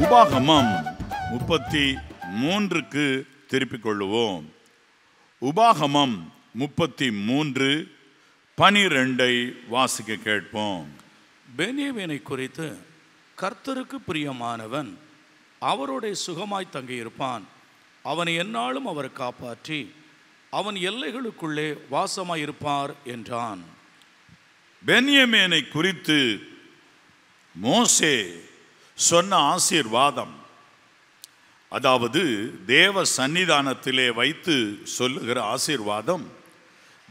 உபாகமம் 33க்கு திருப்பிக் கொள்ளுவோம். உபாகமம் 33:12 வாசிக்க கேட்போம். பென்யமீனை குறித்து கர்த்தருக்கு பிரியமானவன் அவரோட சுகமாய் தங்கியிருப்பான். அவனை எந்நாளும் அவர் காப்பாற்றி அவன் எல்லைகளுக்குள்ளே வாசமாயிருப்பார் என்றான். பென்யமீனை குறித்து மோசே சொன்ன ஆசீர்வாதம், அதாவது தேவ சன்னிதானத்திலே வைத்து சொல்லுகிற ஆசீர்வாதம்,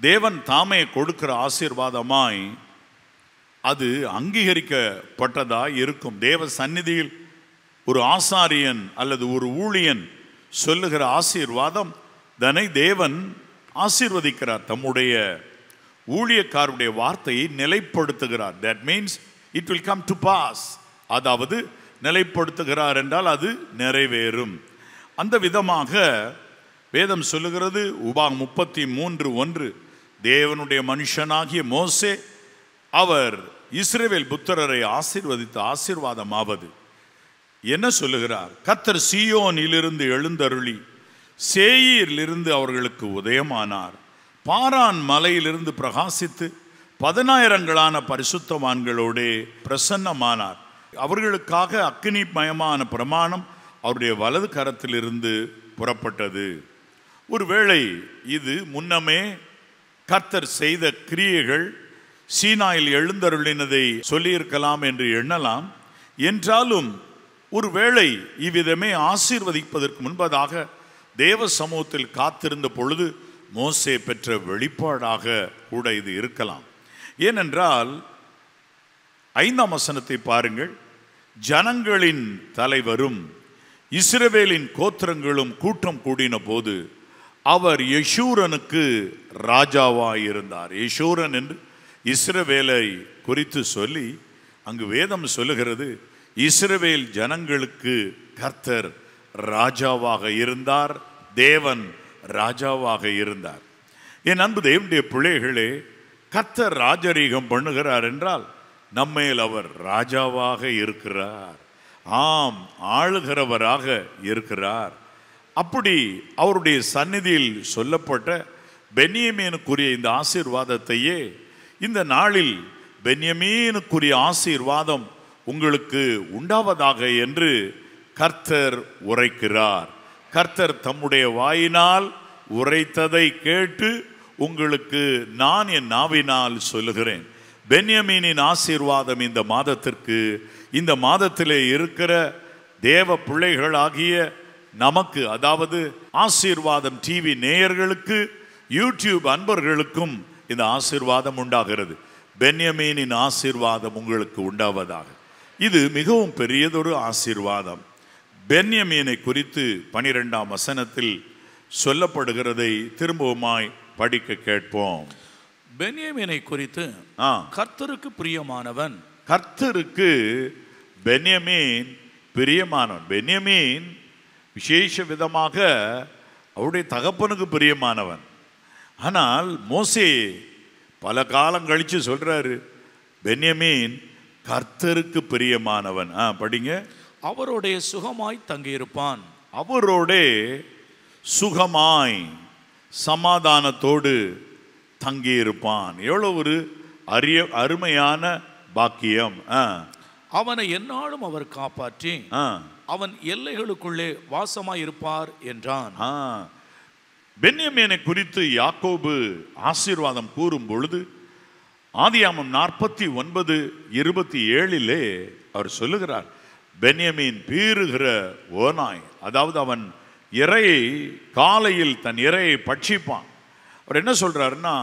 தேவன் தாமே கொடுக்கிற ஆசீர்வாதமாய் அது அங்கீகரிக்கப்பட்டதாய் இருக்கும். தேவ சந்நிதியில் ஒரு ஆசாரியன் அல்லது ஒரு ஊழியன் சொல்லுகிற ஆசீர்வாதம் தன்னை தேவன் ஆசீர்வதிக்கிறார். தம்முடைய ஊழியக்காருடைய வார்த்தையை நிலைப்படுத்துகிறார். that means it will come to pass. அதாவது நிலைப்படுத்துகிறார் என்றால் அது நிறைவேறும். அந்த விதமாக வேதம் சொல்லுகிறது. உபாகம் 33:1 தேவனுடைய மனுஷனாகிய மோசே அவர் இஸ்ரவேல் புத்திரரை ஆசீர்வதித்த ஆசீர்வாதமாவது என்ன சொல்லுகிறார்? கர்த்தர் சீயோனிலிருந்து எழுந்தருளி சேயீரிலிருந்து அவர்களுக்கு உதயமானார். பாரான் மலையிலிருந்து பிரகாசித்து 10,000 பரிசுத்தவான்களோடே பிரசன்னமானார். அவர்களுக்காக அக்கினிமயமான பிரமாணம் அவருடைய வலது கரத்திலிருந்து புறப்பட்டது. ஒருவேளை இது முன்னமே கர்த்தர் செய்த கிரியைகள், சீனாயில் எழுந்தருளினதை சொல்லியிருக்கலாம் என்று எண்ணலாம். என்றாலும் ஒருவேளை இவ்விதமே ஆசீர்வதிப்பதற்கு முன்பதாக தேவ சமூகத்தில் காத்திருந்த பொழுது மோசே பெற்ற வெளிப்பாடாக கூட இது இருக்கலாம். ஏனென்றால் 5ஆம் வசனத்தை பாருங்கள். ஜனங்களின் தலைவரும் இஸ்ரவேலின் கோத்திரங்களும் கூட்டம் கூடின போது அவர் யெஷூரனுக்கு ராஜாவாயிருந்தார். யெஷூரன் என்று இஸ்ரவேலை குறித்து சொல்லி அங்கு வேதம் சொல்லுகிறது, இஸ்ரவேல் ஜனங்களுக்கு கர்த்தர் ராஜாவாக இருந்தார், தேவன் ராஜாவாக இருந்தார். என் அன்பு தேவனுடைய பிள்ளைகளே, கர்த்தர் ராஜரீகம் பண்ணுகிறார் என்றால் நம்மேல் அவர் ராஜாவாக இருக்கிறார். ஆம், ஆளுகிறவராக இருக்கிறார். அப்படி அவருடைய சந்நிதியில் சொல்லப்பட்ட பென்யமீனுக்குரிய இந்த ஆசீர்வாதத்தையே இந்த நாளில் பென்யமீனுக்குரிய ஆசீர்வாதம் உங்களுக்கு உண்டாவதாக என்று கர்த்தர் உரைக்கிறார். கர்த்தர் தம்முடைய வாயினால் உரைத்ததை கேட்டு உங்களுக்கு நான் என் நாவினால் சொல்லுகிறேன். பென்யமீனின் ஆசீர்வாதம் இந்த மாதத்திற்கு, இந்த மாதத்திலே இருக்கிற தேவ பிள்ளைகளாகிய நமக்கு, அதாவது ஆசீர்வாதம் டிவி நேயர்களுக்கு, யூடியூப் அன்பர்களுக்கும் இந்த ஆசீர்வாதம் உண்டாகிறது. பென்யமீனின் ஆசீர்வாதம் உங்களுக்கு உண்டாவதாக. இது மிகவும் பெரியதொரு ஆசீர்வாதம். பென்யமீனை குறித்து 12ஆம் வசனத்தில் சொல்லப்படுகிறதை திரும்பவுமாய் படிக்க கேட்போம். பென்யமீனை குறித்து கர்த்தருக்கு பிரியமானவன். கர்த்தருக்கு பென்யமீன் பிரியமானவன். பென்யமீன் விசேஷ விதமாக அவருடைய தகப்பனுக்கு பிரியமானவன். ஆனால் மோசே பல காலம் கழிச்சு சொல்றாரு, பென்யமீன் கர்த்தருக்கு பிரியமானவன். படிங்க. அவரோடைய சுகமாய் தங்கியிருப்பான். அவரோட சுகமாய் சமாதானத்தோடு தங்கியிருப்பான். எவ்வளவு ஒரு அருமையான பாக்கியம். அவனை எந்நாளும் அவர் காப்பாற்றி அவன் எல்லைகளுக்குள்ளே வாசமாயிருப்பார் என்றான். பென்யமீனை குறித்து யாக்கோபு ஆசீர்வாதம் கூறும் பொழுது ஆதியாகமம் 49:27 அவர் சொல்லுகிறார், பென்யமீன் பீறுகிற ஓநாய், அதாவது அவன் இரையை காலையில் தன் இரையை பட்சிப்பான். அவர் என்ன சொல்றாருன்னா,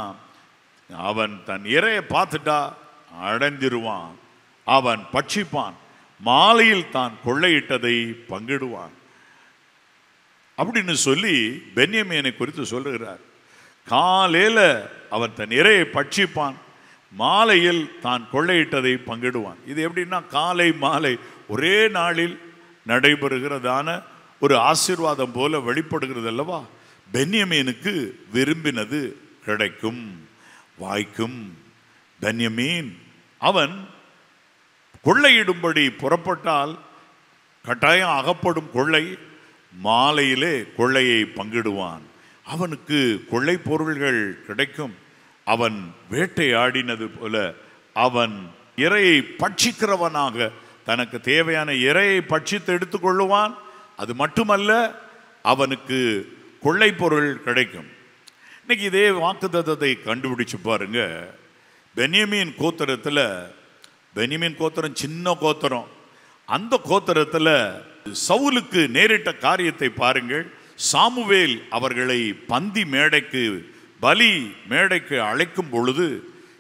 அவன் தன் இரையை பார்த்துட்டா அடைந்திருவான், அவன் பட்சிப்பான், மாலையில் தான் கொள்ளையிட்டதை பங்கிடுவான் அப்படின்னு சொல்லி பென்யமீனை குறித்து சொல்லுகிறார். காலையில அவன் தன் இரையை பட்சிப்பான், மாலையில் தான் கொள்ளையிட்டதை பங்கிடுவான். இது எப்படின்னா காலை மாலை ஒரே நாளில் நடைபெறுகிறதான ஒரு ஆசீர்வாதம் போல வெளிப்படுகிறது அல்லவா? பென்யமீனுக்கு விரும்பினது கிடைக்கும், வாய்க்கும். பென்யமீன் அவன் கொள்ளையிடும்படி புறப்பட்டால் கட்டாயம் அகப்படும் கொள்ளை மாலையிலே கொள்ளையை பங்கிடுவான். அவனுக்கு கொள்ளை பொருள்கள் கிடைக்கும். அவன் வேட்டையாடினது போல அவன் இரையை பட்சிக்கிறவனாக தனக்கு தேவையான இரையை பட்சித்து எடுத்துக்கொள்ளுவான். அது மட்டுமல்ல, அவனுக்கு கொள்ளை பொருள் கிடைக்கும். இன்னைக்கு இதே வாக்குத்தத்தத்தை கண்டுபிடிச்சு பாருங்க. பென்யமீன் கோத்திரத்தில், பென்யமீன் கோத்திரம் சின்ன கோத்திரம், அந்த கோத்திரத்தில் சவுலுக்கு நேரிட்ட காரியத்தை பாருங்கள். சாமுவேல் அவர்களை பந்தி மேடைக்கு, பலி மேடைக்கு அழைக்கும் பொழுது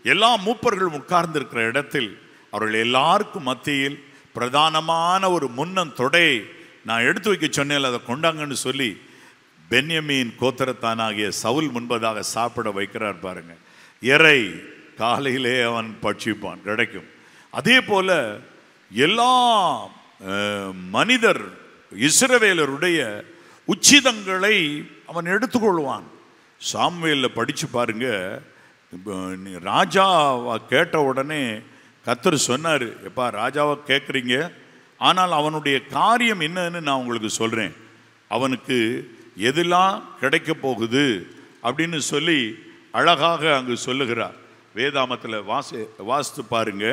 எல்லா மூப்பர்களும் உட்கார்ந்திருக்கிற இடத்தில் அவர்கள் எல்லாருக்கும் மத்தியில் பிரதானமான ஒரு முன்னம் தொடையை நான் எடுத்து வைக்க சொன்னேன், அதை கொண்டாங்கன்னு சொல்லி பென்யமீன் கோத்திரத்தானாகிய சவுல் முன்பதாக சாப்பிட வைக்கிறார் பாருங்க. இறை காலையிலே அவன் பட்சிப்பான், கிடைக்கும். அதே போல எல்லா மனிதர் இஸ்ரவேலருடைய உச்சிதங்களை அவன் எடுத்துக்கொள்வான். சாமுவேலில் படிச்சு பாருங்க. ராஜாவை கேட்ட உடனே கர்த்தர் சொன்னார், எப்பா ராஜாவை கேட்குறீங்க, ஆனால் அவனுடைய காரியம் என்னன்னு நான் உங்களுக்கு சொல்கிறேன், அவனுக்கு எதெல்லாம் கிடைக்க போகுது அப்படின்னு சொல்லி அழகாக அங்கு சொல்லுகிறார். வேதாமத்தில் வாசித்து பாருங்க.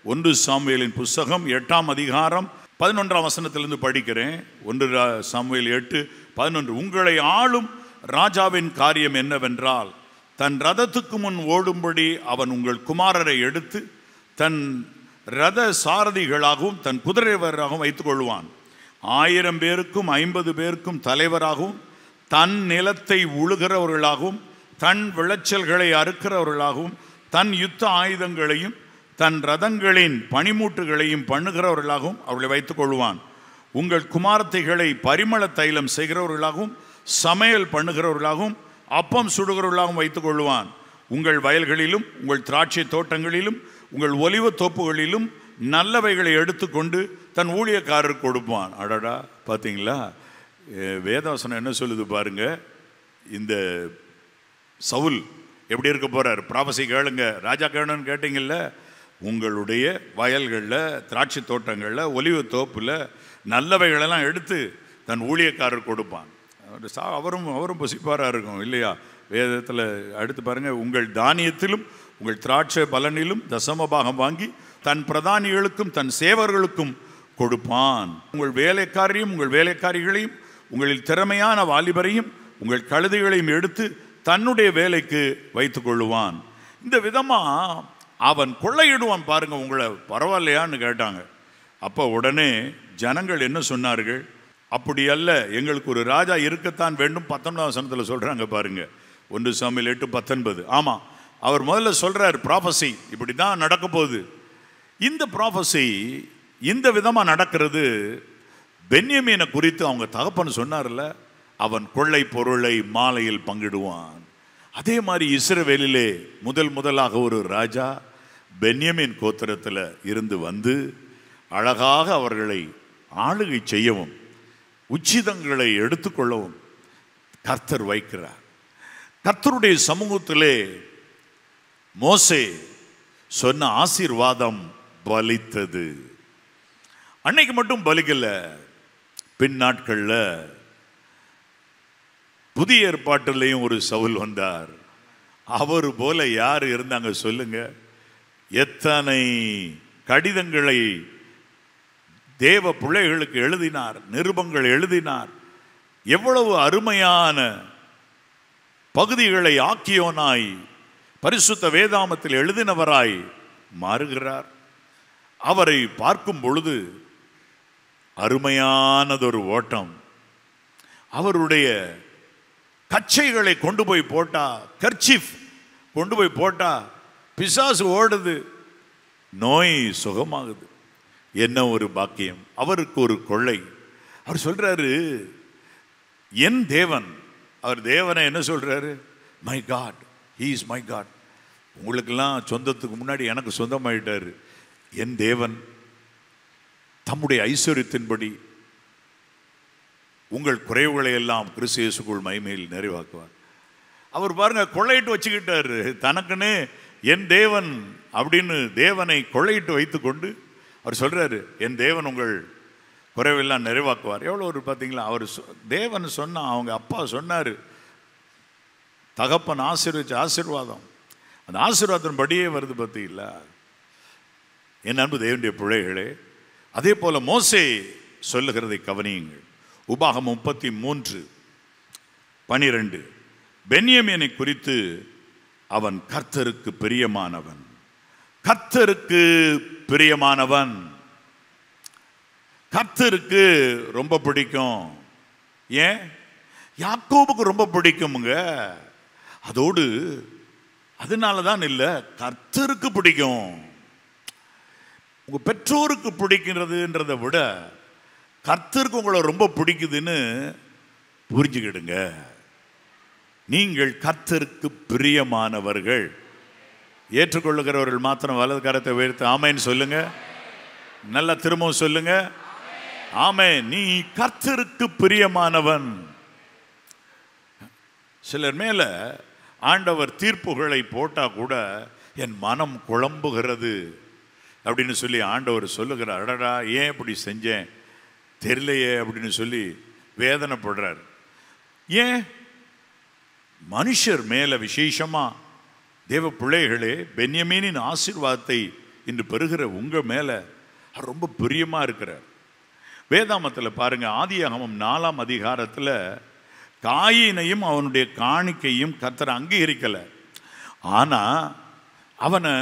1 சாமுவேலின் புஸ்தகம் 8ஆம் அதிகாரம் 11ஆம் வசனத்திலிருந்து படிக்கிறேன். 1 சாமுவேல் 8:11. உங்களை ஆளும் ராஜாவின் காரியம் என்னவென்றால், தன் ரதத்துக்கு முன் ஓடும்படி அவன் உங்கள் குமாரரை எடுத்து தன் ரத சாரதிகளாகவும் தன் குதிரைவராகவும் வைத்துக் கொள்வான். 1000 பேருக்கும் 50 பேருக்கும் தலைவராகவும் தன் நிலத்தை உழுகிறவர்களாகவும் தன் விளைச்சல்களை அறுக்கிறவர்களாகவும் தன் யுத்த ஆயுதங்களையும் தன் ரதங்களின் பனிமூட்டுகளையும் பண்ணுகிறவர்களாகவும் அவர்களை வைத்துக் கொள்வான். உங்கள் குமாரத்தைகளை பரிமள தைலம் செய்கிறவர்களாகவும் சமையல் பண்ணுகிறவர்களாகவும் அப்பம் சுடுகிறவர்களாகவும் வைத்துக் கொள்வான். உங்கள் வயல்களிலும் உங்கள் திராட்சை தோட்டங்களிலும் உங்கள் ஒலிவ தோப்புகளிலும் நல்லவைகளை எடுத்துக்கொண்டு தன் ஊழியக்காரருக்கு கொடுப்பான். அடடா, பார்த்தீங்களா? வேதவசனம் என்ன சொல்லுது பாருங்க. இந்த சவுல் எப்படி இருக்க போறார்? ப்ராபசி கேளுங்க, ராஜா கேளுன்னு கேட்டீங்கல்ல. உங்களுடைய வயல்களில், திராட்சை தோட்டங்களில், ஒலிவ தோப்பில் நல்லவைகளெல்லாம் எடுத்து தன் ஊழியக்காரர் கொடுப்பான். அவரும் புசிப்பாராக இருக்கும் இல்லையா? வேதத்தில் அடுத்து பாருங்க. உங்கள் தானியத்திலும் உங்கள் திராட்சை பலனிலும் தசமபாகம் வாங்கி தன் பிரதானிகளுக்கும் தன் சேவர்களுக்கும் கொடுப்பான். உங்கள் வேலைக்காரையும் உங்கள் வேலைக்காரிகளையும் உங்களில் திறமையான வாலிபரையும் உங்கள் கழுதைகளையும் எடுத்து தன்னுடைய வேலைக்கு வைத்துக் கொள்ளுவான். இந்த விதமா அவன் கொள்ளையிடுவான் பாருங்க. உங்களை பரவாயில்லையான்னு கேட்டாங்க. அப்போ உடனே ஜனங்கள் என்ன சொன்னார்கள்? அப்படி அல்ல, எங்களுக்கு ஒரு ராஜா இருக்கத்தான் வேண்டும். 19ஆம் வசனத்தில் சொல்றாங்க பாருங்க. 1 சாமுவேல் 8:19. ஆமா, அவர் முதல்ல சொல்றார் ப்ராபசி இப்படி தான் நடக்க போகுது. இந்த ப்ராபசி இந்த விதமா நடக்கிறது. பென்யமீனை குறித்து அவங்க தகப்பன் சொன்னார்ல, அவன் கொள்ளை பொருளை மாலையில் பங்கிடுவான். அதே மாதிரி இஸ்ரவேலிலே முதலாக ஒரு ராஜா பென்யமீன் கோத்திரத்தில் இருந்து வந்து அழகாக அவர்களை ஆளுகை செய்யவும் உச்சிதங்களை எடுத்துக்கொள்ளவும் கர்த்தர் வைக்கிறார். கர்த்தருடைய சமூகத்திலே மோசே சொன்ன ஆசீர்வாதம் பலித்தது. அன்னைக்கு மட்டும் பலிக்கல, பின் நாட்கள்ல புதிய ஏற்பாட்டிலையும் ஒரு சவுல் வந்தார். அவர் போல யார் இருந்தாங்க சொல்லுங்க? எத்தனை கடிதங்களை தேவ பிள்ளைகளுக்கு எழுதினார், நிருபங்கள் எழுதினார். எவ்வளவு அருமையான பகுதிகளை ஆக்கியோனாய் பரிசுத்த வேதாமத்தில் எழுதினவராய் மாறுகிறார். அவரை பார்க்கும் பொழுது அருமையானதொரு ஓட்டம். அவருடைய கச்சைகளை கொண்டு போய் போட்டா, கர்ச்சீஃப் கொண்டு போய் போட்டா பிசாசு ஓடுது, நோய் சுகமாகுது. என்ன ஒரு பாக்கியம்! அவருக்கு ஒரு கொள்ளை. அவர் சொல்றாரு, என் தேவன். அவர் தேவனை என்ன சொல்றாரு? My God, he is my God. உங்களுக்கெல்லாம் சொந்தத்துக்கு முன்னாடி எனக்கு சொந்தமாயிட்டாரு. என் தேவன் தம்முடைய ஐஸ்வர்யத்தின்படி உங்கள் குறைவுகளை எல்லாம் கிறிஸ்து இயேசுக்குள் மகிமையில் நிறைவாக்குவார். அவர் பாருங்க, கொள்ளையிட்டு வச்சுக்கிட்டாரு தனக்குன்னு. என் தேவன் அப்படின்னு தேவனை கொள்ளையிட்டு வைத்து கொண்டு அவர் சொல்றாரு, என் தேவன் உங்கள் குறைவெல்லாம் நிறைவாக்குவார். எவ்வளோ ஒரு பார்த்தீங்களா, அவர் தேவன் சொன்னால், அவங்க அப்பா சொன்னார், தகப்பன் ஆசீர்வதிச்ச ஆசீர்வாதம் அந்த ஆசீர்வாதம் படியே வருது பார்த்தீங்களா. என் அன்பு தேவனுடைய பிள்ளைகளே, அதே போல மோசே சொல்லுகிறதை கவனியுங்கள். உபாகமம் 33:12 பென்யமீனை குறித்து, அவன் கர்த்தருக்கு பிரியமானவன். கர்த்தருக்கு பிரியமானவன், கர்த்தருக்கு ரொம்ப பிடிக்கும். ஏன்? யாக்கோபுக்கு ரொம்ப பிடிக்குமுங்க. அதோடு அதனால தான் இல்லை, கர்த்தருக்கு பிடிக்கும். உங்க பெற்றோருக்கு பிடிக்கிறதுன்றதை விட கர்த்தருக்கு உங்களை ரொம்ப பிடிக்குதுன்னு புரிஞ்சுக்கிடுங்க. நீங்கள் கர்த்தருக்கு பிரியமானவர்கள். ஏற்றுக்கொள்ளுகிறவர்கள் மாத்திரம் வலது கரத்தை உயர்த்தி ஆமென் சொல்லுங்க. நல்லா திரும்பவும் சொல்லுங்க, ஆமென். நீ கர்த்தருக்கு பிரியமானவன். சிலர் மேல ஆண்டவர் தீர்ப்புகளை போட்டா கூட என் மனம் குழம்புகிறது அப்படின்னு சொல்லி ஆண்டவர் சொல்லுகிறார். அடடா, ஏன் இப்படி செஞ்சேன் தெரியலையே அப்படின்னு சொல்லி வேதனைப்படுறார். ஏன்? மனுஷர் மேல விசேஷமா தேவ பிள்ளைகளே, பென்யமீனின் ஆசீர்வாதத்தை இன்று பெறுகிற உங்க மேல ரொம்ப பிரியமா இருக்கிறார். வேதாமத்தில் பாருங்க, ஆதியாகமம் 4ஆம் அதிகாரத்தில் காயினையும் அவனுடைய காணிக்கையும் கர்த்தர் அங்கீகரிக்கல. ஆனா அவனை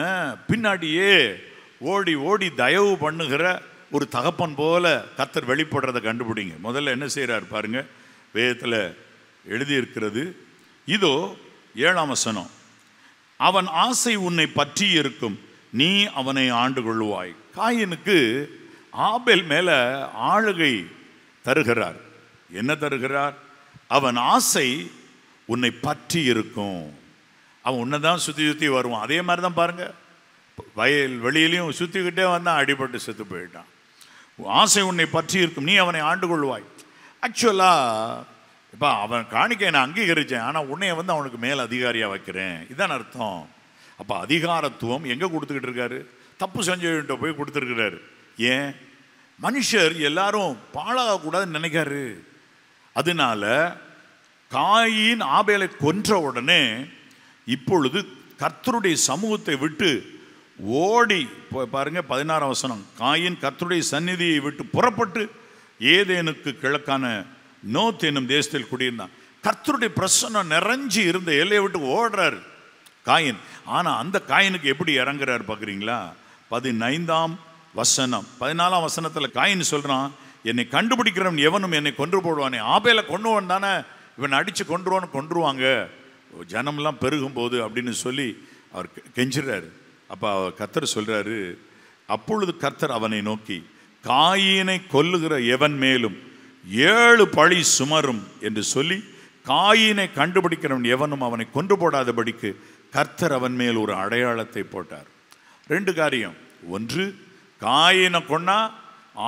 பின்னாடியே ஓடி ஓடி தயவு பண்ணுகிற ஒரு தகப்பன் போல கர்த்தர் வெளிப்படுறதை கண்டுபிடிங்க. முதல்ல என்ன செய்யறாரு பாருங்க, வேதத்தில் எழுதியிருக்கிறது. இதோ 7ஆம் வசனம், அவன் ஆசை உன்னை பற்றி இருக்கும், நீ அவனை ஆண்டு கொள்வாய். காயினுக்கு ஆபேல் மேல ஆளுகை தருகிறார். என்ன தருகிறார்? அவன் ஆசை உன்னை பற்றி இருக்கும். அவன் உன்னை தான் சுற்றி சுற்றி வருவான். அதே மாதிரி தான் பாருங்க, வயல் வெளியிலையும் சுற்றிக்கிட்டே வந்தான், அடிபட்டு செத்து போயிட்டான். ஆசை உன்னை பற்றி இருக்கும், நீ அவனை ஆண்டு கொள்வாய். ஆக்சுவலாக இப்போ அவன் காணிக்கை நான் அங்கீகரித்தேன், ஆனால் உன்னைய வந்து அவனுக்கு மேல் அதிகாரியாக வைக்கிறேன், இதான் அர்த்தம். அப்போ அதிகாரத்துவம் எங்கே கொடுத்துக்கிட்டு இருக்காரு? தப்பு செஞ்சவன்கிட்ட போய் கொடுத்துருக்கிறாரு. ஏன்? மனுஷர் எல்லாரும் பாழாகக்கூடாதுன்னு நினைக்காரு. அதனால காயின் ஆபேலை கொன்ற உடனே இப்பொழுது கர்த்தருடைய சமூகத்தை விட்டு ஓடி பாருங்க, 16ஆம் வசனம், காயின் கர்த்தருடைய சந்நிதியை விட்டு புறப்பட்டு ஏதேனுக்கு கிழக்கான நோத் என்னும் தேசத்தில் குடியிருந்தான். கர்த்தருடைய பிரசன்னம் நிறைஞ்சி இருந்த எல்லையை விட்டு ஓடுறாரு காயின். ஆனால் அந்த காயினுக்கு எப்படி இறங்குறாரு பார்க்குறீங்களா? 15ஆம் வசனம், 14ஆம் வசனத்தில் காயின் சொல்கிறான், என்னை கண்டுபிடிக்கிறவன் எவனும் என்னை கொன்று போடுவானே. ஆபேலை கொன்றுவன் தானே இவன் அடித்து கொன்றுவாங்க ஜனம்லாம் பெருகும் போது அப்படின்னு சொல்லி அவர் கெஞ்சுறாரு. அப்போ கர்த்தர் சொல்கிறாரு, அப்பொழுது கர்த்தர் அவனை நோக்கி, காயினை கொல்லுகிற எவன் மேலும் 7 பழி சுமரும் என்று சொல்லி, காயினை கண்டுபிடிக்கிறவன் எவனும் அவனை கொன்று போடாதபடிக்கு கர்த்தர் அவன் மேல் ஒரு அடையாளத்தை போட்டார். 2 காரியம். ஒன்று, காயினை கொன்னா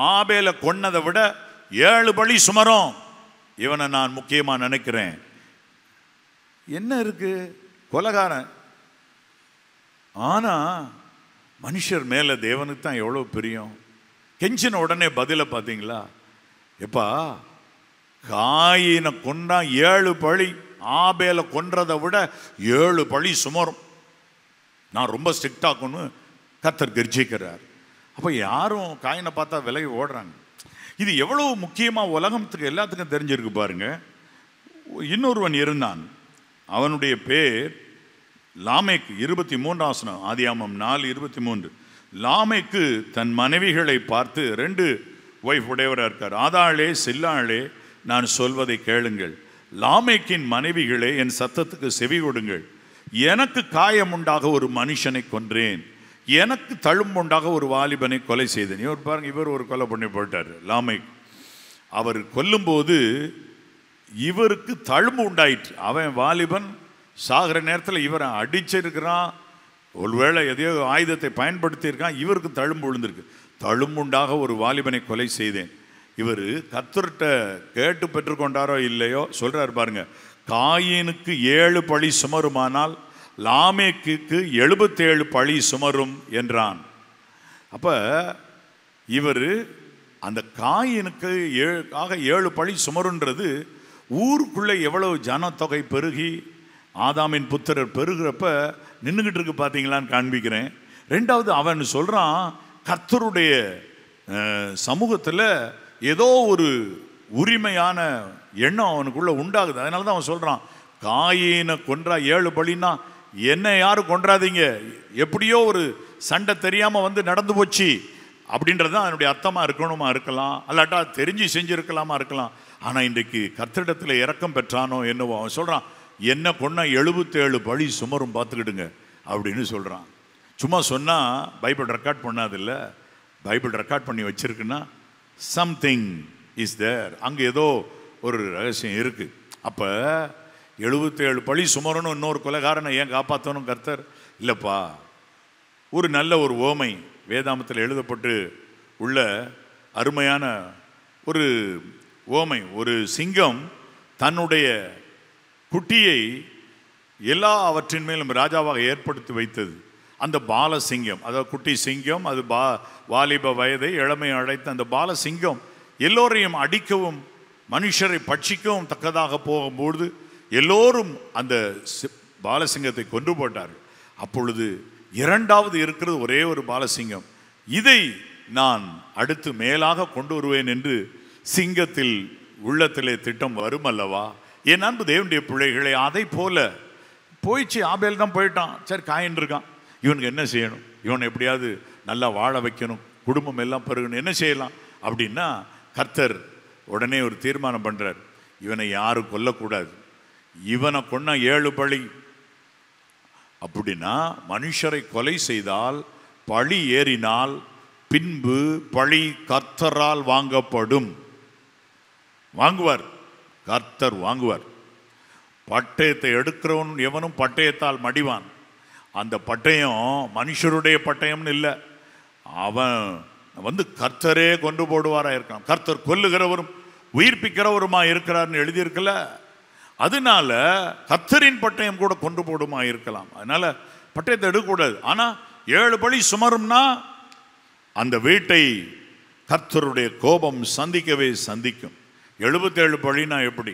ஆபேலை கொன்னதை விட 7 பழி சுமரும். இவனை நான் முக்கியமாக நினைக்கிறேன். என்ன இருக்கு? கொலைகாரன். ஆனா மனுஷர் மேல தேவனுக்கு தான் எவ்வளவு பிரியம். கெஞ்சின உடனே பதில பார்த்தீங்களா? எப்பா, காயினை கொண்டா 7 பழி, ஆபேலை கொன்றதை விட 7 பழி சுமரும், நான் ரொம்ப ஸ்ட்ரிக்டாக்கணும் கர்த்தர் கர்ஜிக்கிறார். அப்போ யாரும் காயினை பார்த்தா விலகி ஓடுறாங்க. இது எவ்வளவு முக்கியமாக உலகத்துக்கு எல்லாத்துக்கும் தெரிஞ்சிருக்கு பாருங்க. இன்னொருவன் இருந்தான், அவனுடைய பேர் லாமேக்கு. 23ஆம் வசனம், ஆதியாகமம் 4:23. லாமேக்கு தன் மனைவிகளை பார்த்து 2 ஒய்ஃப் உடையவராக இருக்கார். ஆதாளே சில்லாளே, நான் சொல்வதை கேளுங்கள். லாமேக்கின் மனைவிகளே, என் சத்தத்துக்கு செவி கொடுங்கள். எனக்கு காயமுண்டாக ஒரு மனுஷனை கொன்றேன், எனக்கு தழும்புண்டாக ஒரு வாலிபனை கொலை செய்தேன். இவர் பாருங்க, இவர் ஒரு கொலை பண்ணி போட்டார் லாமேக். அவர் கொல்லும்போது இவருக்கு தழும்பு உண்டாயிற்று. அவன் வாலிபன் சாகிற நேரத்தில் இவரை அடிச்சிருக்கிறான், ஒருவேளை எதையோ ஆயுதத்தை பயன்படுத்தி இருக்கான், இவருக்கு தழும்பு விழுந்திருக்கு. தழும்புண்டாக ஒரு வாலிபனை கொலை செய்தேன். இவர் கர்த்தர்கிட்ட கேட்டு பெற்றுக்கொண்டாரோ இல்லையோ சொல்றாரு பாருங்க, காயினுக்கு 7 பழி சுமருமானால் லாமேக்கு 77 பழி சுமரும் என்றான். அப்ப இவர் அந்த காயினுக்கு 7 பழி சுமருன்றது ஊருக்குள்ளே எவ்வளவு ஜனத்தொகை பெருகி ஆதாமின் புத்திரர் பெருகிறப்ப நின்றுக்கிட்டு இருக்கு பார்த்தீங்களான்னு காண்பிக்கிறேன். ரெண்டாவது அவன் சொல்கிறான், கர்த்தருடைய சமூகத்தில் ஏதோ ஒரு உரிமையான எண்ணம் அவனுக்குள்ளே உண்டாகுது. அதனால தான் அவன் சொல்கிறான், காயினை கொன்றா 7 பலின்னா என்ன யாரும் கொன்றாதீங்க, எப்படியோ ஒரு சண்டை தெரியாமல் வந்து நடந்து போச்சு அப்படின்றது தான் அதனுடைய அர்த்தமாக இருக்கணுமா இருக்கலாம், அல்லாட்டா தெரிஞ்சு செஞ்சுருக்கலாமா இருக்கலாம். ஆனால் இன்றைக்கு கர்த்தரிடத்தில் இரக்கம் பெற்றானோ என்னவோ அவன் சொல்கிறான், என்ன கொன்னா 77 பலி சுமரும் பார்த்துக்கிடுங்க அப்படின்னு சொல்கிறான். சும்மா சொன்னால் பைபிள் ரெக்கார்ட் பண்ணாதில்ல, பைபிள் ரெக்கார்ட் பண்ணி வச்சிருக்குன்னா சம்திங் இஸ் தேர், அங்கே ஏதோ ஒரு ரகசியம் இருக்குது. அப்போ 77 பழி சுமரணும், இன்னொரு கொலைகாரனை ஏன் காப்பாற்றணும் கர்த்தர்? இல்லைப்பா, ஒரு நல்ல ஒரு ஓமை வேதாமத்தில் எழுதப்பட்டு உள்ள அருமையான ஒரு ஓமை. ஒரு சிங்கம் தன்னுடைய குட்டியை எல்லாவற்றின் மேலும் ராஜாவாக ஏற்படுத்தி வைத்தது. அந்த பாலசிங்கம், அதாவது குட்டி சிங்கம், அது வாலிப வயதை இளமை அழைத்த அந்த பாலசிங்கம் எல்லோரையும் அடிக்கவும் மனுஷரை பட்சிக்கவும் தக்கதாக போகும்போது எல்லோரும் அந்த பாலசிங்கத்தை கொண்டு போட்டார்கள். அப்பொழுது இரண்டாவது இருக்கிறது ஒரே ஒரு பாலசிங்கம், இதை நான் அடுத்து மேலாக கொண்டு வருவேன் என்று சிங்கத்தில் உள்ளத்திலே திட்டம் வரும் அல்லவா? என் அன்பு தேவனுடைய பிள்ளைகளை, அதை போல போயிடுச்சு. ஆபேல் தான் போயிட்டான், சரி காயின் இருக்கான், இவனுக்கு என்ன செய்யணும், இவனை எப்படியாவது நல்லா வாழ வைக்கணும், குடும்பம் எல்லாம் பெருகணும், என்ன செய்யலாம் அப்படின்னா கர்த்தர் உடனே ஒரு தீர்மானம் பண்ணுறார், இவனை யாரும் கொல்லக்கூடாது, இவனை கொன்னா 7 பழி. அப்படின்னா மனுஷரை கொலை செய்தால் பழி ஏறினால் பின்பு பழி கர்த்தரால் வாங்கப்படும். வாங்குவார், கர்த்தர் வாங்குவார். பட்டயத்தை எடுக்கிறவன் எவனும் பட்டயத்தால் மடிவான். அந்த பட்டயம் மனுஷருடைய பட்டயம்னு இல்லை, அவன் வந்து கர்த்தரே கொண்டு போடுவாரா இருக்கான். கர்த்தர் கொல்லுகிறவரும் உயிர்ப்பிக்கிறவருமா இருக்கிறார்னு எழுதியிருக்கல, அதனால கர்த்தரின் பட்டயம் கூட கொண்டு போடுமா இருக்கலாம். அதனால பட்டயத்தை எடுக்கக்கூடாது. ஆனால் 7 பழி சுமரும்னா அந்த வீட்டை கர்த்தருடைய கோபம் சந்திக்கவே சந்திக்கும். 77 பழினா எப்படி?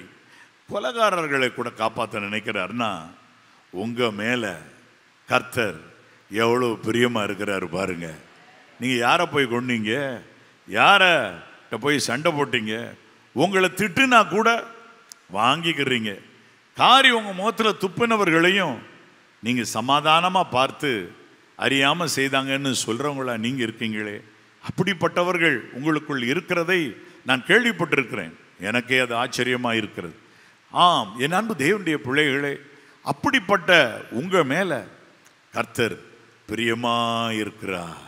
கொலைகாரர்களை கூட காப்பாற்ற நினைக்கிறாருன்னா உங்கள் மேலே கர்த்தர் எவ்வளோ பிரியமாக இருக்கிறாரு பாருங்க. நீங்கள் யாரை போய் கொண்டீங்க, யாரை போய் சண்டை போட்டீங்க, உங்களை திட்டுனா கூட வாங்கிக்கிறீங்க. காரி உங்கள் முகத்தில் துப்பினவர்களையும் நீங்கள் சமாதானமாக பார்த்து அறியாமல் செய்தாங்கன்னு சொல்கிறவங்களா நீங்கள் இருக்கீங்களே. அப்படிப்பட்டவர்கள் உங்களுக்குள் இருக்கிறதை நான் கேள்விப்பட்டிருக்கிறேன், எனக்கே அது ஆச்சரியமாக இருக்கிறது. ஆம், என் அன்பு தேவனுடைய பிள்ளைகளே, அப்படிப்பட்ட உங்கள் மேலே கர்த்தர் பிரியமாக இருக்கிறார்.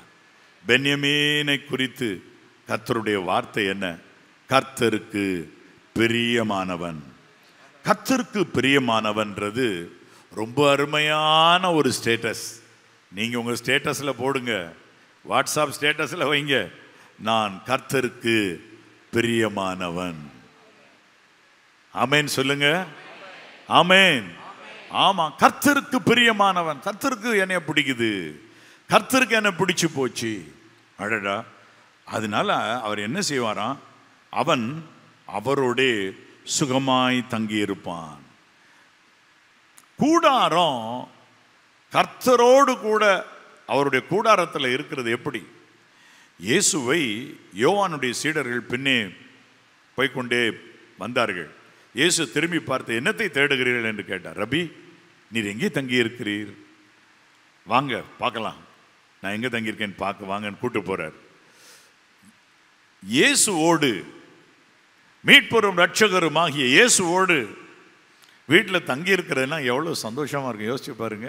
பென்யமீனை குறித்து கர்த்தருடைய வார்த்தை என்ன? கர்த்தருக்கு பிரியமானவன். கர்த்தருக்கு பிரியமானவன்றது ரொம்ப அருமையான ஒரு ஸ்டேட்டஸ். நீங்கள் உங்கள் ஸ்டேட்டஸில் போடுங்க, வாட்ஸ்அப் ஸ்டேட்டஸில் வைங்க, நான் கர்த்தருக்கு பிரியமானவன். ஆமேன் சொல்லுங்க, ஆமேன். ஆமாம், கர்த்தருக்கு பிரியமானவன். கர்த்தருக்கு என்னைய பிடிக்குது, கர்த்தருக்கு என்ன பிடிச்சு போச்சு, அடடா. அதனால அவர் என்ன செய்வாராம், அவன் அவரோட சுகமாய் தங்கியிருப்பான். கூடாரம் கர்த்தரோடு கூட அவருடைய கூடாரத்தில் இருக்கிறது எப்படி? இயேசுவை யோவானுடைய சீடர்கள் பின்னே போய்கொண்டே வந்தார்கள். இயேசு திரும்பி பார்த்து, என்னத்தை தேடுகிறீர்கள் என்று கேட்டார். ரபி, நீர் எங்கே தங்கி இருக்கிறீர்? வாங்க பார்க்கலாம், நான் எங்கே தங்கியிருக்கேன்னு பார்க்க வாங்கன்னு கூட்டு போறார். இயேசுவோடு, மீட்பரும் ரட்சகருமாகிய இயேசுவோடு வீட்டில் தங்கி இருக்கிறதுனா எவ்வளோ சந்தோஷமா இருக்கு, யோசிச்சு பாருங்க.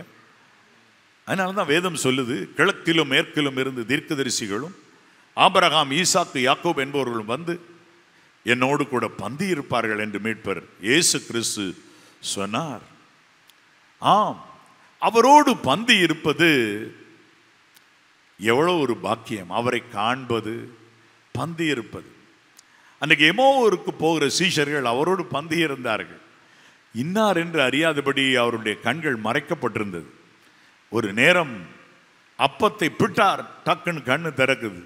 அதனால தான் வேதம் சொல்லுது, கிழக்கிலும் மேற்கிலும் இருந்து தீர்க்கதரிசிகளும் ஆபிரகாம், ஈசாக்கு, யாக்கோப் என்பவர்களும் வந்து என்னோடு கூட பந்தி இருப்பார்கள் என்று மீட்பர் இயேசு கிறிஸ்து சொன்னார். ஆம், அவரோடு பந்தி இருப்பது எவ்வளோ ஒரு பாக்கியம். அவரை காண்பது, பந்தி இருப்பது. அன்றைக்கு எமோவூருக்கு போகிற சீஷர்கள் அவரோடு பந்தி இருந்தார்கள். இன்னார் என்று அறியாதபடி அவருடைய கண்கள் மறைக்கப்பட்டிருந்தது. ஒரு நேரம் அப்பத்தை பிட்டார், டக்குன்னு கண்ணு திறக்குது.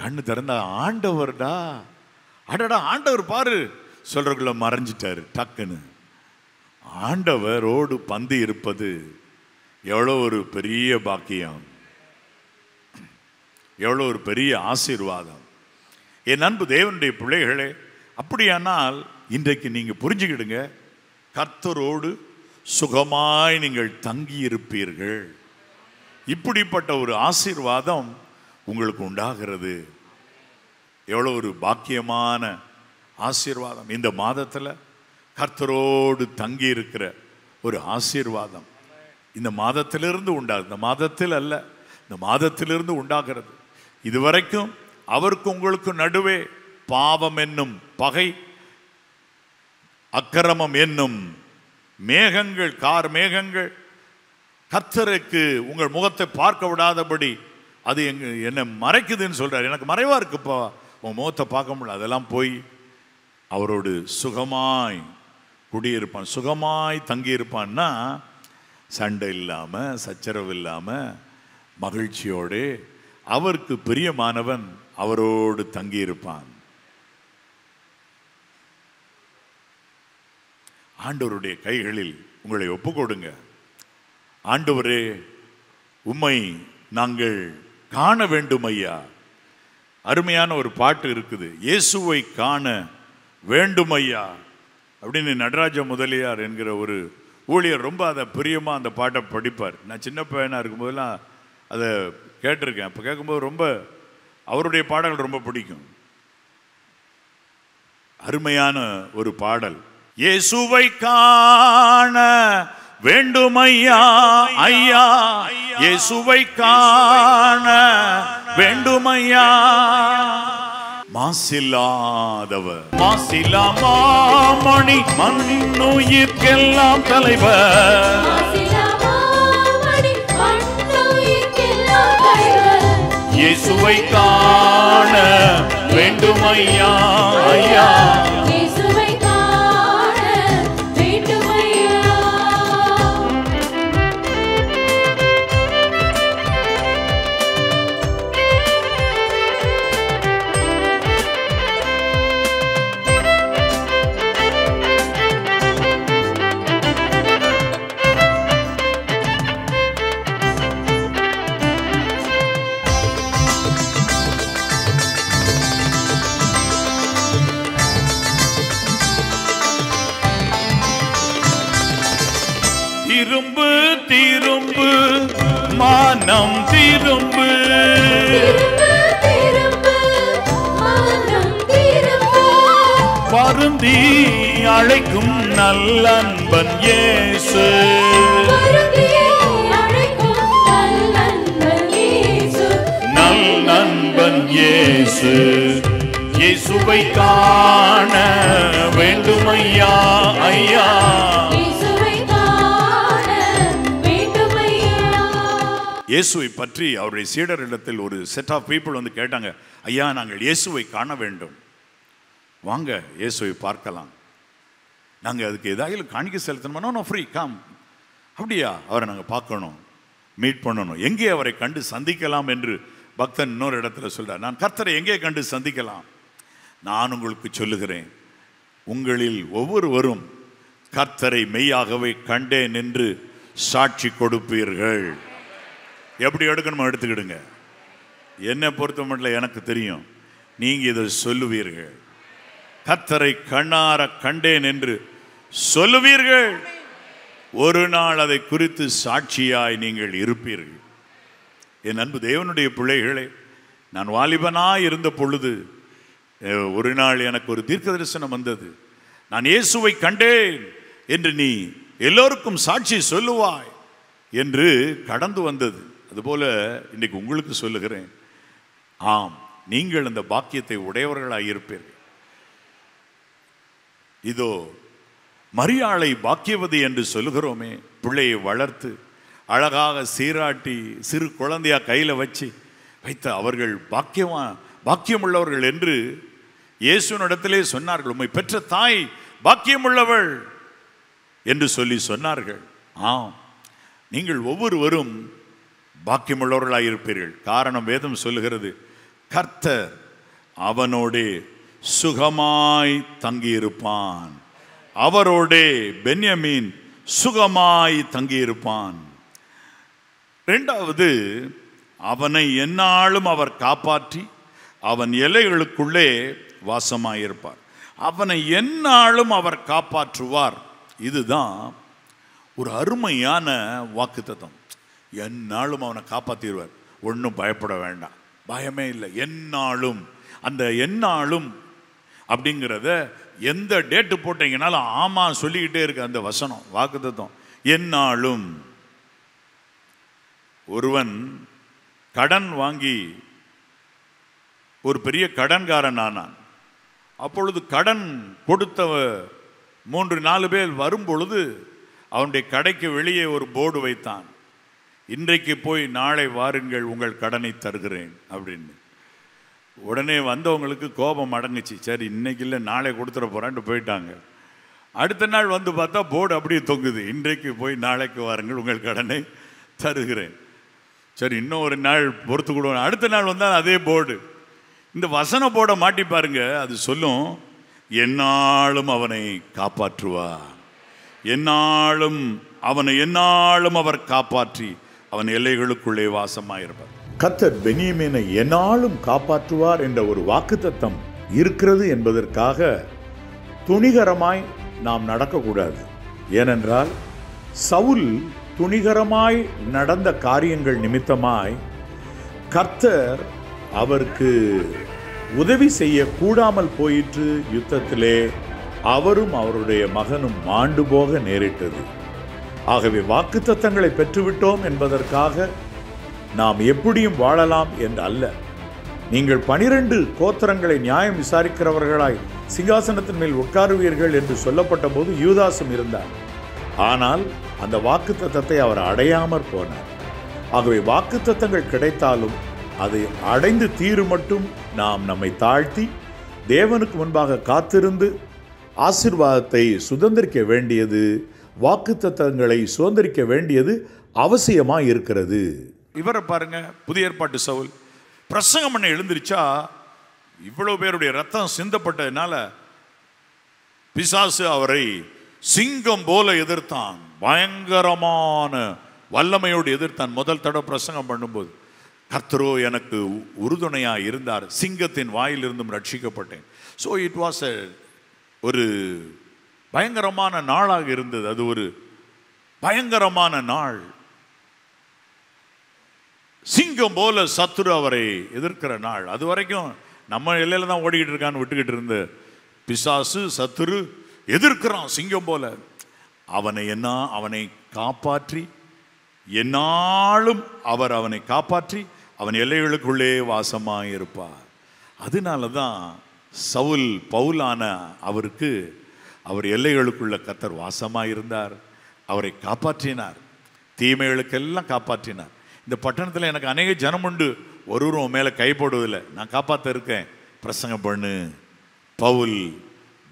கண்ணு திறந்தா ஆண்டவர்டா, அடடா ஆண்டவர் பாரு சொல்றதுக்குள்ள மறைஞ்சிட்டாரு டக்குன்னு. ஆண்டவரோடு பந்தி இருப்பது எவ்வளோ ஒரு பெரிய பாக்கியம், எவ்வளோ ஒரு பெரிய ஆசீர்வாதம். என் அன்பு தேவனுடைய பிள்ளைகளே, அப்படியானால் இன்றைக்கு நீங்க புரிஞ்சுக்கிடுங்க, கர்த்தரோடு சுகமாய் நீங்கள் தங்கி இருப்பீர்கள். இப்படிப்பட்ட ஒரு ஆசீர்வாதம் உங்களுக்கு உண்டாகிறது. எவ்வளோ ஒரு பாக்கியமான ஆசீர்வாதம். இந்த மாதத்தில் கர்த்தரோடு தங்கி இருக்கிற ஒரு ஆசீர்வாதம் இந்த மாதத்திலிருந்து உண்டாகுது. இந்த மாதத்தில் அல்ல, இந்த மாதத்திலிருந்து உண்டாகிறது. இதுவரைக்கும் அவருக்கு உங்களுக்கு நடுவே பாவம் என்னும் பகை, அக்கிரமம் என்னும் மேகங்கள், கார் மேகங்கள் கர்த்தருக்கு உங்கள் முகத்தை பார்க்க விடாதபடி அது என்ன மறைக்குதுன்னு சொல்றாரு. எனக்கு மறைவா இருக்குப்பா, உன் முகத்தை பார்க்க முடியல. அதெல்லாம் போய் அவரோடு சுகமாய் குடியிருப்பான், சுகமாய் தங்கியிருப்பான்னா சண்டை இல்லாமல், சச்சரவு இல்லாமல், மகிழ்ச்சியோடு அவருக்கு பிரியமானவன் அவரோடு தங்கியிருப்பான். ஆண்டவருடைய கைகளில் உங்களை ஒப்புக்கொடுங்க. ஆண்டவரே, உம்மை நாங்கள் காண வேண்டும் ஐயா. அருமையான ஒரு பாட்டு இருக்குது, இயேசுவை காண வேண்டும் ஐயா அப்படின்னு நடராஜ முதலியார் என்கிற ஒரு ஊழியர் ரொம்ப அதை பிரியமாக அந்த பாட்டை படிப்பார். நான் சின்ன பையனாக இருக்கும்போதெல்லாம் அதை கேட்டிருக்கேன். அப்போ கேட்கும்போது ரொம்ப அவருடைய பாடல்கள் ரொம்ப பிடிக்கும். அருமையான ஒரு பாடல். இயேசுவை காண வேண்டும் ஐயா, ஐயா இயேசுவை காண வேண்டும் ஐயா. மாசில்லாதவர், மாசில்லா மாமணி, மண்ணுயிர்க்கெல்லாம் தலைவர், இயேசுவை காண வேண்டும் ஐயா, ஐயா திரும்பு திரும்பு மானம் திரும்பு, வருந்தி அழைக்கும் நல்லன்பன் இயேசு, நல் நண்பன் இயேசு. இயேசுவை காண வேண்டும் ஐயா, ஐயா இயேசுவை பற்றி அவருடைய சீடரிடத்தில் ஒரு செட் ஆஃப் பீப்புள் வந்து கேட்டாங்க, ஐயா நாங்கள் இயேசுவை காண வேண்டும், வாங்க இயேசுவை பார்க்கலாம், நாங்கள் அதுக்கு ஏதாவது காணிக்கை செலுத்தணுமா? No free come. அப்படியா, அவரை நாங்கள் பார்க்கணும், மீட் பண்ணணும், எங்கே அவரை கண்டு சந்திக்கலாம் என்று பக்தன் இன்னொரு இடத்துல சொல்றார். நான் கர்த்தரை எங்கே கண்டு சந்திக்கலாம்? நான் உங்களுக்கு சொல்லுகிறேன், உங்களில் ஒவ்வொருவரும் கர்த்தரை மெய்யாகவே கண்டேன் என்று சாட்சி கொடுப்பீர்கள். எப்படி எடுக்கணுமோ எடுத்துக்கிடுங்க. என்னை பொறுத்த மட்டும் எனக்கு தெரியும், நீங்க இதை சொல்லுவீர்கள். கர்த்தரை கண்ணார கண்டேன் என்று சொல்லுவீர்கள். ஒரு நாள் அதை குறித்து சாட்சியாய் நீங்கள் இருப்பீர்கள். என் அன்பு தேவனுடைய பிள்ளைகளே, நான் வாலிபனாய் இருந்த பொழுது ஒரு நாள் எனக்கு ஒரு தீர்க்க தரிசனம் வந்தது. நான் இயேசுவை கண்டேன் என்று நீ எல்லோருக்கும் சாட்சி சொல்லுவாய் என்று கடந்து வந்தது. அதுபோல இன்னைக்கு உங்களுக்கு சொல்லுகிறேன், ஆம் நீங்கள் அந்த பாக்கியத்தை உடையவர்களாய் இருப்பீர்கள். இதோ மரியாளை பாக்கியவதி என்று சொல்லுகிறோமே, பிள்ளையை வளர்த்து அழகாக சீராட்டி சிறு குழந்தையா கையில் வைத்த அவர்கள் பாக்கியமுள்ளவர்கள் என்று இயேசுவினிடத்திலே சொன்னார்கள். உம்மை பெற்ற தாய் பாக்கியமுள்ளவள் என்று சொல்லி சொன்னார்கள். ஆம், நீங்கள் ஒவ்வொருவரும் பாக்கியமுள்ளவர்களாக இருப்பீர்கள். காரணம் வேதம் சொல்லுகிறது, கர்த்தர் அவனோடே சுகமாய் தங்கியிருப்பான். அவரோடே பென்யமீன் சுகமாய் தங்கியிருப்பான். இரண்டாவது, அவனை எந்நாளும் அவர் காப்பாற்றி அவன் எல்லைகளுக்குள்ளே வாசமாயிருப்பார். அவனை எந்நாளும் அவர் காப்பாற்றுவார். இதுதான் ஒரு அருமையான வாக்குத்தத்தம். எந்நாளும் அவனை காப்பாற்றிடுவார், ஒன்றும் பயப்பட வேண்டாம், பயமே இல்லை. எந்நாளும், அந்த எந்நாளும் அப்படிங்கிறத எந்த டேட்டு போட்டீங்கனாலும் ஆமாம் சொல்லிக்கிட்டே இருக்கு அந்த வசனம், வாக்குத்தத்தம். எந்நாளும். ஒருவன் கடன் வாங்கி ஒரு பெரிய கடன்காரன் ஆனான். அப்பொழுது கடன் கொடுத்த 3-4 பேர் வரும்பொழுது அவனுடைய கடைக்கு வெளியே ஒரு போர்டு வைத்தான். இன்றைக்கு போய் நாளை வாருங்கள், உங்கள் கடனை தருகிறேன் அப்படின்னு. உடனே வந்தவங்களுக்கு கோபம் அடங்குச்சு. சரி, இன்னைக்கு இல்லை நாளை கொடுத்துட போறான்ட்டு போயிட்டாங்க. அடுத்த நாள் வந்து பார்த்தா போர்டு அப்படியே தொங்குது, இன்றைக்கு போய் நாளைக்கு வாருங்கள், உங்கள் கடனை தருகிறேன். சரி, இன்னும் ஒரு நாள் பொறுத்து கொடுவோம். அடுத்த நாள் வந்தால் அதே போர்டு. இந்த வசன போர்டை மாட்டி பாருங்க, அது சொல்லும், எந்நாளும் அவனை காப்பாற்றுவார், எந்நாளும் அவனை எந்நாளும் அவர் காப்பாற்றி அவன் எல்லைகளுக்குள்ளே வாசமாயிருப்பார். கர்த்தர் பென்யமீனை எந்நாளும் காப்பாற்றுவார் என்ற ஒரு வாக்குத்தத்தம் இருக்கிறது என்பதற்காக துணிகரமாய் நாம் நடக்கக்கூடாது. ஏனென்றால் சவுல் துணிகரமாய் நடந்த காரியங்கள் நிமித்தமாய் கர்த்தர் அவருக்கு உதவி செய்ய கூடாமல் போயிற்று. யுத்தத்திலே அவரும் அவருடைய மகனும் மாண்டு போக நேரிட்டது. ஆகவே வாக்குத்தத்தங்களை பெற்றுவிட்டோம் என்பதற்காக நாம் எப்படியும் வாழலாம் என்று அல்ல. நீங்கள் 12 கோத்திரங்களை நியாயம் விசாரிக்கிறவர்களாய் சிங்காசனத்தின் மேல் உட்காருவீர்கள் என்று சொல்லப்பட்ட போது யூதாசும் இருந்தார். ஆனால் அந்த வாக்குத்தத்தத்தை அவர் அடையாமற் போனார். ஆகவே வாக்குத்தத்தங்கள் கிடைத்தாலும் அதை அடைந்து தீரு மட்டும் நாம் நம்மை தாழ்த்தி தேவனுக்கு முன்பாக காத்திருந்து ஆசீர்வாதத்தை சுதந்திரிக்க வேண்டியது, வாக்குத்தத்தங்களை சுதந்திரிக்க வேண்டியது அவசியமாக இருக்கிறது. இவரை பாருங்க, புதிய ஏற்பாட்டு சவுல் பிரசங்கம் பண்ண எழுந்திருச்சா இவ்வளவு பேருடைய ரத்தம் சிந்தப்பட்டதுனால பிசாசு அவரை சிங்கம் போல எதிர்த்தான், பயங்கரமான வல்லமையோடு எதிர்த்தான். முதல் தடவை பிரசங்கம் பண்ணும்போது கர்த்தரோ எனக்கு உறுதுணையா இருந்தார், சிங்கத்தின் வாயிலிருந்தும் ரட்சிக்கப்பட்டேன். ஸோ இட் வாஸ் ஒரு பயங்கரமான நாளாக இருந்தது. அது ஒரு பயங்கரமான நாள். சிங்கம் போல சத்துரு அவரை எதிர்க்கிற நாள். அது வரைக்கும் நம்ம எல்லையில தான் ஓடிக்கிட்டு இருக்கான்னு விட்டுக்கிட்டு இருந்த பிசாசு சத்துரு எதிர்க்கிறான் சிங்கம் போல. அவனை காப்பாற்றி எந்நாளும் அவர் அவனை காப்பாற்றி அவன் எல்லைகளுக்குள்ளே வாசமாக இருப்பார். அதனால தான் சவுல் பவுலான அவருக்கு அவர் எல்லைகளுக்குள்ள கர்த்தர் வாசமாக இருந்தார், அவரை காப்பாற்றினார், தீமைகளுக்கெல்லாம் காப்பாற்றினார். இந்த பட்டணத்தில் எனக்கு அநேக ஜனம் உண்டு, ஒருவரும் மேலே கை போடுவதில்லை, நான் காப்பாற்ற இருக்கேன், பிரசங்கம் பண்ணு, பவுல்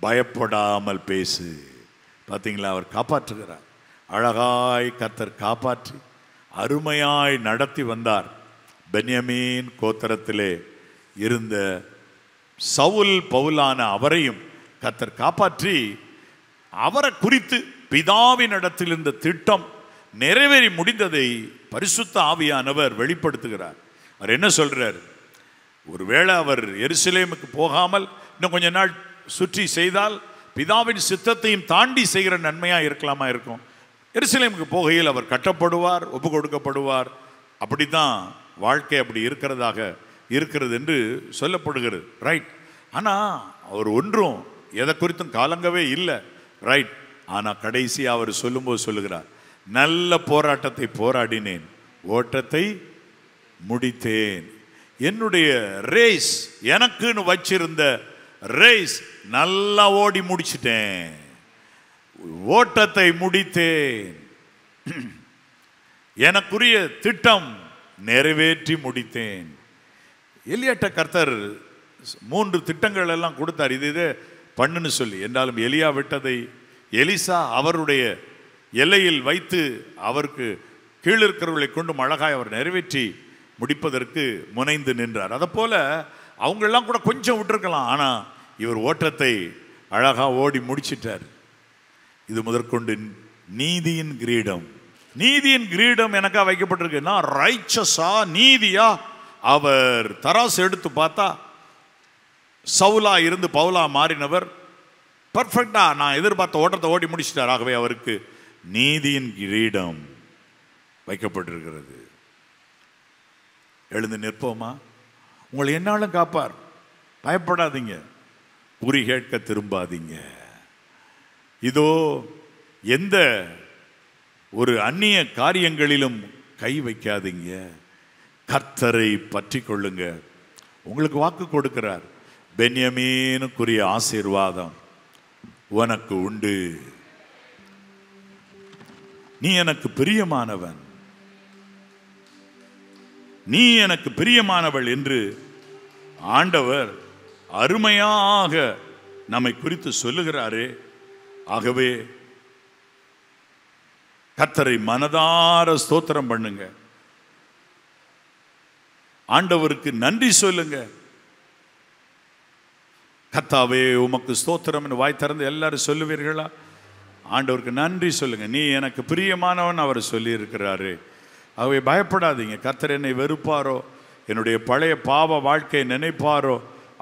பயப்படாமல் பேசு. பார்த்தீங்களா, அவர் காப்பாற்றுகிறார். அழகாய் கர்த்தர் காப்பாற்றி அருமையாய் நடத்தி வந்தார். பென்யமீன் கோத்திரத்திலே இருந்த சவுல் பவுலான அவரையும் கர்த்தர் காப்பாற்றி அவரை குறித்து பிதாவின் இடத்தில் இருந்த திட்டம் நிறைவேறி முடிந்ததை பரிசுத்த ஆவியானவர் வெளிப்படுத்துகிறார். அவர் என்ன சொல்றார்? ஒருவேளை அவர் எருசலேமுக்கு போகாமல் இன்னும் கொஞ்ச நாள் சுற்றி செய்தால் பிதாவின் சித்தத்தையும் தாண்டி செய்கிற நன்மையா இருக்கலாமா இருக்கும். எருசலேமுக்கு போகையில் அவர் கட்டப்படுவார், ஒப்பு கொடுக்கப்படுவார். அப்படித்தான் வாழ்க்கை அப்படி இருக்கிறது என்று சொல்லப்படுகிறது. ரைட். ஆனால் அவர் ஒன்றும் எதை குறித்தும் காலங்கவே இல்லை. ரைட். ஆனால் கடைசி அவர் சொல்லும்போது சொல்லுகிறார், நல்ல போராட்டத்தை போராடினேன், ஓட்டத்தை முடித்தேன், என்னுடைய ரேஸ், எனக்குன்னு வச்சிருந்த ரேஸ் நல்லா ஓடி முடிச்சிட்டேன், ஓட்டத்தை முடித்தேன், எனக்குரிய திட்டம் நிறைவேற்றி முடித்தேன். எலியாட்ட கர்த்தர் 3 திட்டங்கள் எல்லாம் கொடுத்தார், இது பண்ணுன்னு சொல்லி. என்றாலும் எலியா விட்டதை எலிசா அவருடைய எல்லையில் வைத்து அவருக்கு கீழிருக்கிறவர்களை கொண்டு அழகாய் அவர் நிறைவேற்றி முடிப்பதற்கு முனைந்து நின்றார். அதை போல அவங்களெல்லாம் கூட கொஞ்சம் விட்டுருக்கலாம், ஆனால் இவர் ஓட்டத்தை அழகா ஓடி முடிச்சிட்டார். இது முதற்கொண்டு நீதியின் கிரீடம். நீதியின் கிரீடம் எனக்கா வைக்கப்பட்டிருக்குன்னா ரைச்சஸா, நீதியா. அவர் தராசு எடுத்து பார்த்தா சவுலா இருந்து பவுலா மாறினவர் பர்ஃபெக்டா நான் எதிர்பார்த்த ஓட்டத்தை ஓடி முடிச்சிட்டார். ஆகவே அவருக்கு நீதியின் கிரீடம் வைக்கப்பட்டிருக்கிறது. எழுந்து நிற்போமா? உங்களை என்னாலும் காப்பார், பயப்படாதீங்க, குறி கேட்க திரும்பாதீங்க. இதோ எந்த ஒரு அந்நிய காரியங்களிலும் கை வைக்காதீங்க, கர்த்தரை பற்றி கொள்ளுங்க. உங்களுக்கு வாக்கு கொடுக்கிறார், பென்யமீனுக்குரிய ஆசீர்வாதம் உனக்கு உண்டு, நீ எனக்கு பிரியமானவன், நீ எனக்கு பிரியமானவள் என்று ஆண்டவர் அருமையாக நம்மை குறித்து சொல்லுகிறாரே. ஆகவே கர்த்தரை மனதார ஸ்தோத்திரம் பண்ணுங்க, ஆண்டவருக்கு நன்றி சொல்லுங்க. கர்த்தாவே உமக்கு ஸ்தோத்திரம் என்று வாய் திறந்து எல்லாரும் சொல்லுவீர்களா? ஆண்டவருக்கு நன்றி சொல்லுங்க. நீ எனக்கு பிரியமானவன் அவர் சொல்லி இருக்கிறாரு. ஆகவே பயப்படாதீங்க. கர்த்தர் என்னை வெறுப்பாரோ, என்னுடைய பழைய பாவ வாழ்க்கையை நினைப்பாரோ,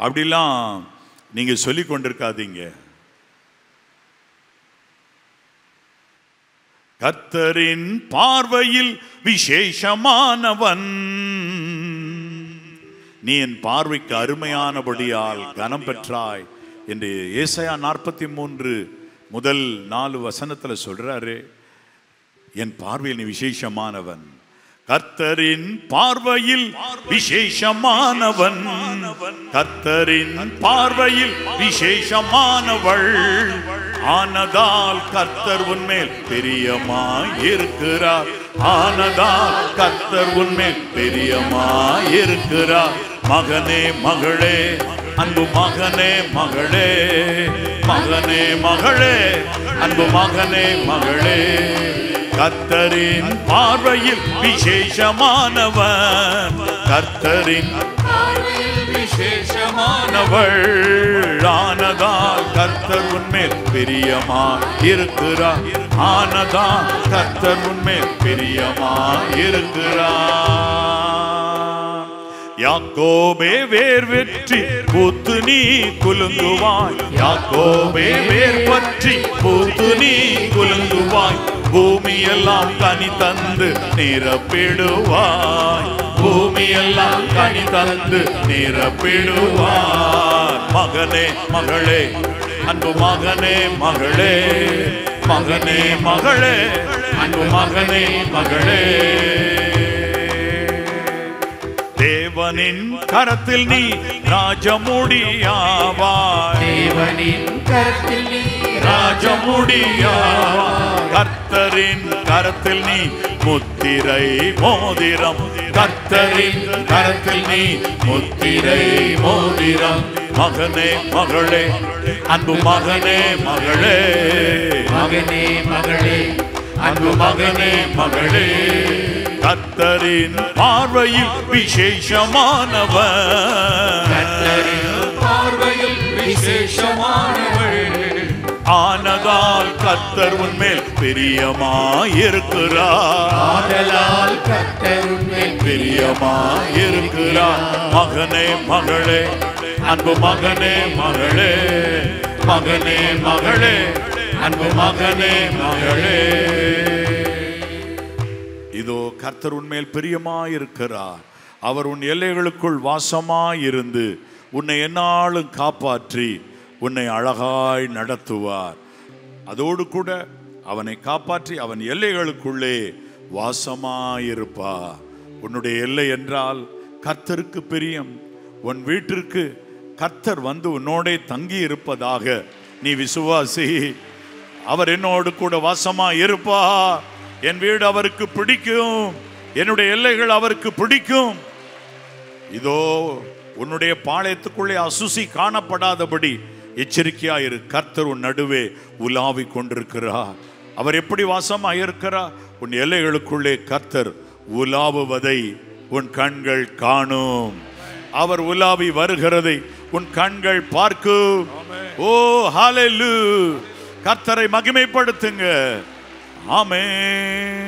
அப்படிலாம் நீங்க சொல்லி கொண்டிருக்காதீங்க. கர்த்தரின் பார்வையில் விசேஷமானவன், நீ என் பார்வைக்கு அருமையானபடியால் கனம் பெற்றாய் என்று ஏசாயா 43 முதல் 4 வசனத்தில் சொல்றாரு. என் பார்வையில் நீ விசேஷமானவன், கர்த்தரின் பார்வையில் விசேஷமானவன், கர்த்தரின் பார்வையில் விசேஷமானவள் ஆனதால் கர்த்தர் உன்மேல் பிரியமாயிருக்கிறார், ஆனதால் கர்த்தர் உன்மேல் பிரியமாயிருக்கிறார். மகனே மகளே, அன்பு மகனே மகளே, மகனே மகளே, அன்பு மகனே மகளே, கர்த்தரின் பார்வையில் விசேஷமானவன், கர்த்தரின் விசேஷமானவள் ஆனதால் கர்த்தர் உன்மேல் பிரியமாயிருக்கிறார், ஆனதால் கர்த்தர் உன்மேல் பிரியமாயிருக்கிறார். யாக்கோபே வேர் வெற்றி பூத்து நீ குலுங்குவாய், யாக்கோபே வேர் பற்றி பூத்து நீ குலுங்குவாய், பூமியெல்லாம் கனி தந்து நிரப்பிடுவாய், பூமியெல்லாம் கனி தந்து நிரப்பிடுவார். மகனே மகளே, அன்பு மகனே மகளே, மகனே மகளே, அன்பு மகனே மகளே, தேவனின் கரத்தில் நீ ராஜமுடியாவாய், தேவனின் கரத்தில் நீ ராஜமுடியாவாய், கர்த்தரின் கரத்தில் நீ முத்திரை மோதிரம், கர்த்தரின் கரத்தில் நீ முத்திரை மோதிரம். மகனே மகளே, அன்பு மகனே மகளே, மகனே மகளே, அன்பு மகனே மகளே, கர்த்தரின் பார்வையில் விசேஷமானவன், கர்த்தரின் பார்வையில் விசேஷமானவள் ஆனதால் கர்த்தர் உன்மேல் பிரியமாயிருக்கிறார், ஆனதால் கர்த்தர் உன்மேல் பிரியமாயிருக்கிறார். மகனே மகளே, அன்பு மகனே மகளே, மகனே மகளே, அன்பு மகனே மகளே, இதோ கர்த்தர் உன்மேல் பிரியமாயிருக்கிறார். அவர் உன் எல்லைகளுக்குள் வாசமாயிருந்து உன்னை எந்நாளும் காப்பாற்றி உன்னை அழகாய் நடத்துவார். அதோடு கூட அவனை காப்பாற்றி அவன் எல்லைகளுக்குள்ளே வாசமாயிருப்பார். உன்னுடைய எல்லை என்றால் கர்த்தருக்கு பிரியம். உன் வீட்டிற்கு கர்த்தர் வந்து உன்னோடே தங்கி இருப்பதாக நீ விசுவாசி. அவர் என்னோடு கூட வாசமாயிருப்பார். என் வீடு அவருக்கு பிடிக்கும், என்னுடைய எல்லைகள் அவருக்கு பிடிக்கும். இதோ உன்னுடைய பாளையத்துக்குள்ளே அசுசி காணப்படாதபடி எச்சரிக்கையாயிரு. கர்த்தர் உன் நடுவே உலாவிக் கொண்டிருக்கிறார். அவர் எப்படி வாசமாயிருக்கிறார்? உன் எல்லைகளுக்குள்ளே கர்த்தர் உலாவுவதை உன் கண்கள் காணும். அவர் உலாவி வருகிறதை உன் கண்கள் பார்க்கும். ஓ ஹல்லேலூயா, கர்த்தரை மகிமைப்படுத்துங்க. ஆமென்.